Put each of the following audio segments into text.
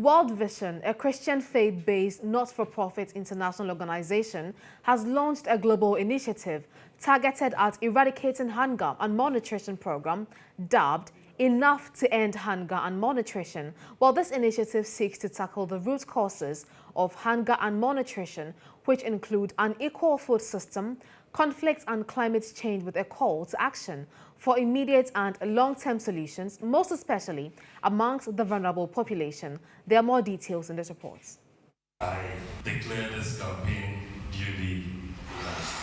World Vision, a Christian faith-based not-for-profit international organization, has launched a global initiative targeted at eradicating hunger and malnutrition program dubbed Enough to End Hunger and Malnutrition. While this initiative seeks to tackle the root causes of hunger and malnutrition, which include unequal food system, conflict and climate change, with a call to action for immediate and long-term solutions, most especially amongst the vulnerable population. There are more details in this report. I declare this campaign duly launched.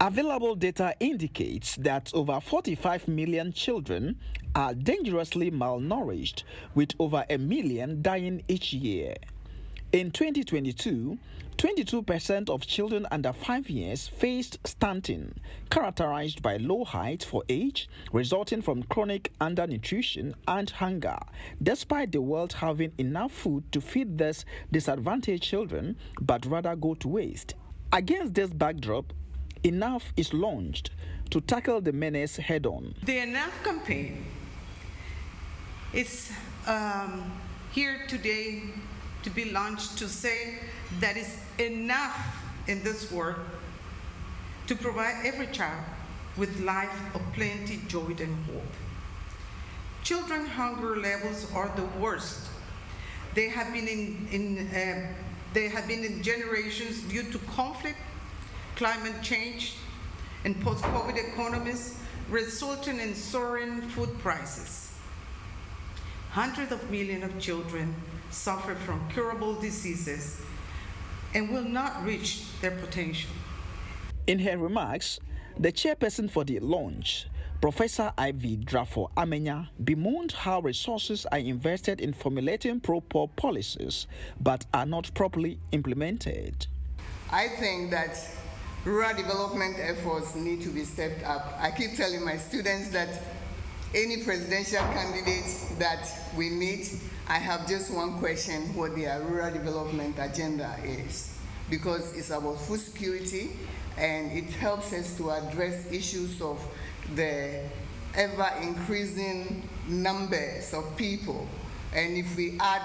Available data indicates that over 45 million children are dangerously malnourished, with over 1 million dying each year. In 2022, 22% of children under 5 years faced stunting, characterized by low height for age, resulting from chronic undernutrition and hunger, despite the world having enough food to feed these disadvantaged children, but rather go to waste. Against this backdrop, Enough is launched to tackle the menace head-on. The Enough campaign is here today to be launched to say that it's enough in this world to provide every child with life of plenty, joy, and hope. Children hunger levels are the worst. They have been in generations due to conflict, climate change, and post-COVID economies, resulting in soaring food prices. Hundreds of millions of children suffer from curable diseases and will not reach their potential. In her remarks, the chairperson for the launch, Professor Ivy Drafo Amenya, bemoaned how resources are invested in formulating pro-poor policies but are not properly implemented. I think that rural development efforts need to be stepped up. I keep telling my students that any presidential candidate that we meet, I have just one question: what their rural development agenda is. Because it's about food security, and it helps us to address issues of the ever-increasing numbers of people. And if we add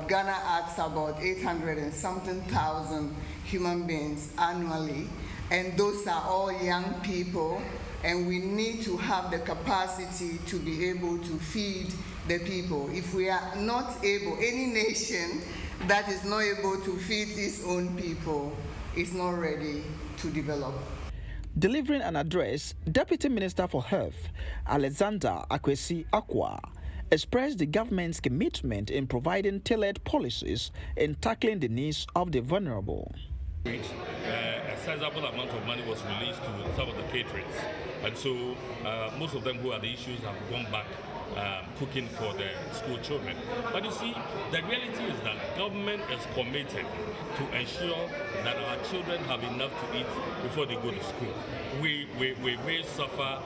Ghana adds about 800 and something thousand human beings annually, and those are all young people, and we need to have the capacity to be able to feed the people. If we are not able, any nation that is not able to feed its own people is not ready to develop. Delivering an address, Deputy Minister for Health, Alexander Akwesi Akwa, expressed the government's commitment in providing tailored policies in tackling the needs of the vulnerable. A sizable amount of money was released to some of the caterers, and so most of them who are the issues have gone back cooking for the school children. But you see, the reality is that government is committed to ensure that our children have enough to eat before they go to school. We may suffer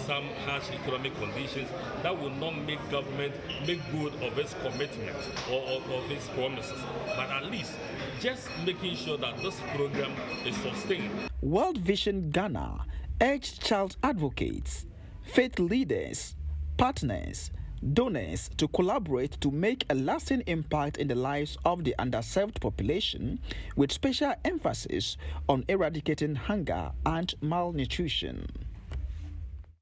some harsh economic conditions that will not make government make good of its commitment or of its promises, but at least just making sure that this program is sustained. World Vision Ghana urged child advocates, faith leaders, partners, donors to collaborate to make a lasting impact in the lives of the underserved population, with special emphasis on eradicating hunger and malnutrition.